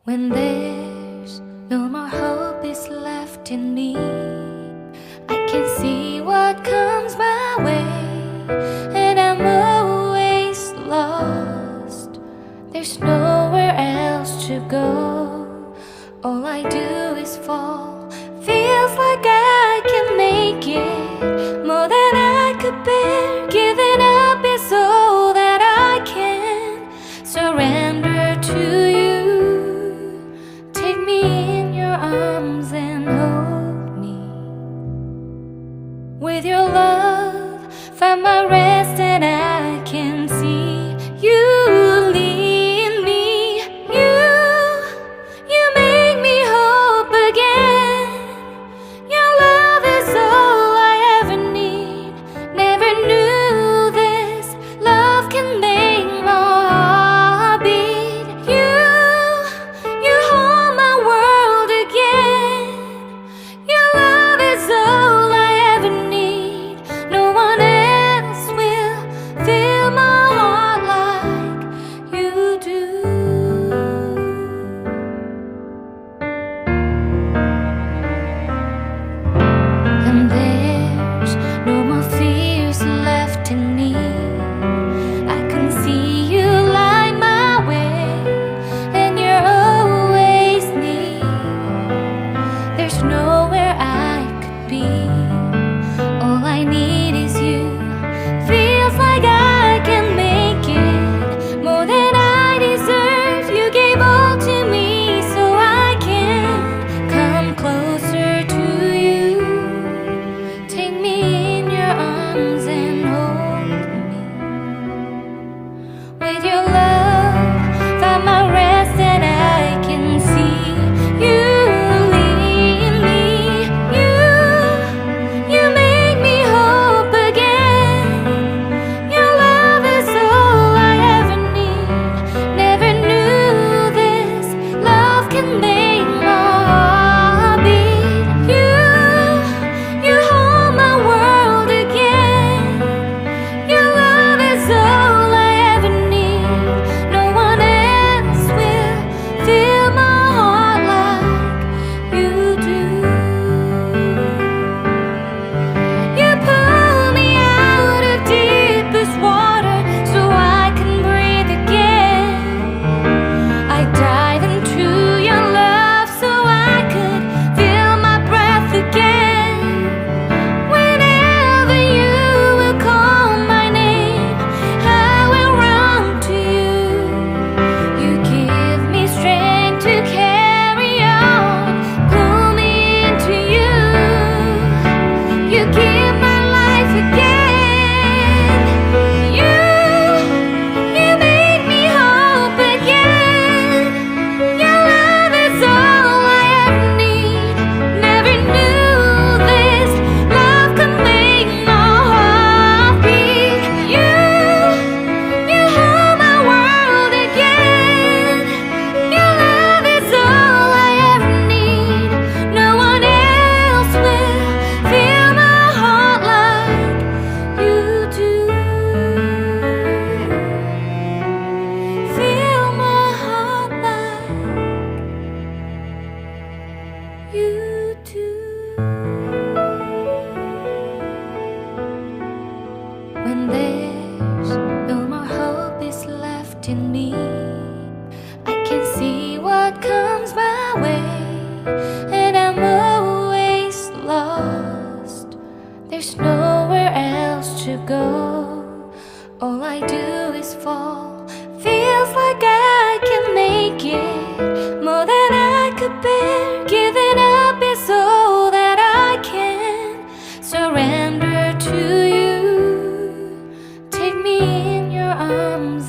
When there's no more hope is left in me, I can see what comes my way, and I'm always lost. There's nowhere else to go. All I do is fall. Feels like I can make it more than I could bear. Giving up is all that I can surrender to you. Take me in your arms and hold me. With your love, find my rest, and I can see you lead me. You make me hope again. Your love is all I ever need. Never knew this love can make my heart beat. You hold my world again. Your love is all I ever need. No one else will fill my heart like you do. And there's no more fears left in me. I can see you light my way, and you're always near. There's nowhere I could be. All I need is you. Feels like I can make it more than I deserve. You gave all to me so I can come closer to you. Take me in your arms and hold me. With your love, find my rest, and I can see you lead me. You make me hope again. Your love is all I ever need. Never knew this love can make my heart beat. You hold my world again. Your love is all I ever need. No one else will fill my heart like you do. You pull me out of deepest water so I can breathe again. I dive into your love so I could feel my breath again. Whenever you will call my name, I will run to you. You give me strength to carry on. Pull me into you. You give my life again. You make me hope again. Your love is all I ever need. Never knew this love could make my heart beat. You hold my world again. Your love is all I ever need. No one else will fill my heart like you do. Fill my heart like you do. When there's no more hope is left in me, I can see what comes my way, and I'm always lost. There's nowhere else to go. All I do is fall. Feels like I can make it more than I could bear. Giving up is all that I can surrender to you. Take me in your arms